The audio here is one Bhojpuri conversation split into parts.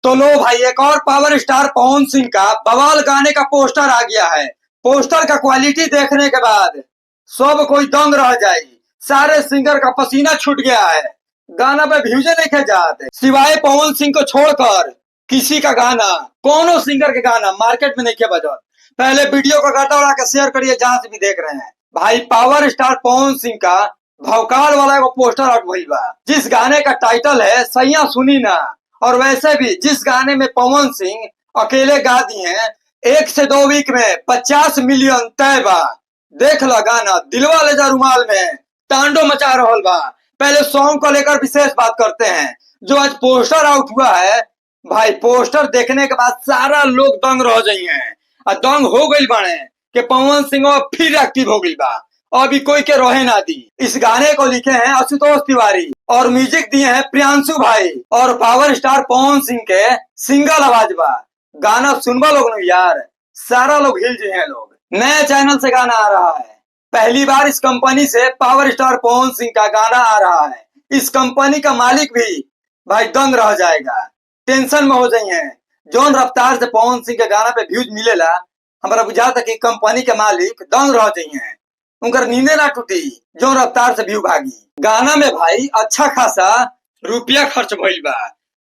तो लो भाई, एक और पावर स्टार पवन सिंह का बवाल गाने का पोस्टर आ गया है। पोस्टर का क्वालिटी देखने के बाद सब कोई दंग रह जाएगी। सारे सिंगर का पसीना छूट गया है। गाना पे व्यूज देखे जाते सिवाय पवन सिंह को छोड़कर किसी का गाना, कोनो सिंगर के गाना मार्केट में नहीं के बजा। पहले वीडियो को गाता उड़ा के शेयर करिए जहां से भी देख रहे हैं। भाई पावर स्टार पवन सिंह का भौकाल वाला एगो पोस्टर आउट भइल बा, जिस गाने का टाइटल है सैया सुनी ना। और वैसे भी जिस गाने में पवन सिंह अकेले गा दिए हैं, 1 से 2 वीक में 50 मिलियन तय बा। देख लो गाना दिलवा ले जा रुमाल में तांडव मचा रहल बा। पहले सॉन्ग को लेकर विशेष बात करते हैं। जो आज पोस्टर आउट हुआ है, भाई पोस्टर देखने के बाद सारा लोग दंग रह जाइए और दंग हो गई बाने कि पवन सिंह फिर एक्टिव हो गई बा। अभी कोई के रोहे ना दी। इस गाने को लिखे हैं आशुतोष तिवारी और म्यूजिक दिए हैं प्रियांशु भाई। और पावर स्टार पवन सिंह के सिंगल आवाज बा। गाना सुनवा लोग न यार, सारा लोग हिल जाए हैं। लोग नए चैनल से गाना आ रहा है। पहली बार इस कंपनी से पावर स्टार पवन सिंह का गाना आ रहा है। इस कंपनी का मालिक भी भाई दंग रह जाएगा, टेंशन में हो जाइए। जौन रफ्तार से पवन सिंह के गाना पे व्यूज मिलेला, हमारा बुझाता कि कंपनी के मालिक दंग रह जाइए। उनकर नींदे ना टूटी जो रफ्तार से व्यू भागी। गाना में भाई अच्छा खासा रुपया खर्च भइल बा।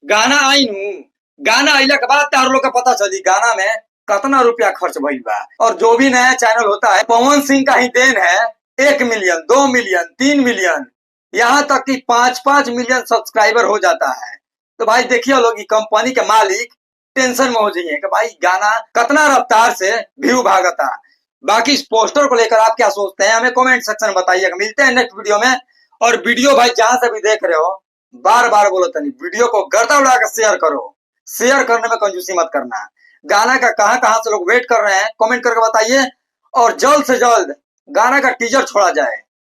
गाना आई नू, गाना आइला के बाद तार लोग का पता चली गाना में कितना रुपया खर्च भइल बा। और जो भी नया चैनल होता है, पवन सिंह का ही देन है। 1 मिलियन, 2 मिलियन, 3 मिलियन, यहाँ तक कि 5-5 मिलियन सब्सक्राइबर हो जाता है। तो भाई देखिए लोग, कंपनी के मालिक टेंशन में हो जाइए कि भाई गाना कितना रफ्तार से व्यू भागता। बाकी इस पोस्टर को लेकर आप क्या सोचते हैं, हमें कमेंट सेक्शन में बताइएगा। मिलते हैं नेक्स्ट वीडियो में। और वीडियो भाई जहां से भी देख रहे हो, बार बार बोलो तनी वीडियो को गर्दा उड़ा कर शेयर करो। शेयर करने में कंजूसी मत करना। गाना का कहां से लोग वेट कर रहे हैं, कमेंट करके बताइए। और जल्द से जल्द गाना का टीजर छोड़ा जाए।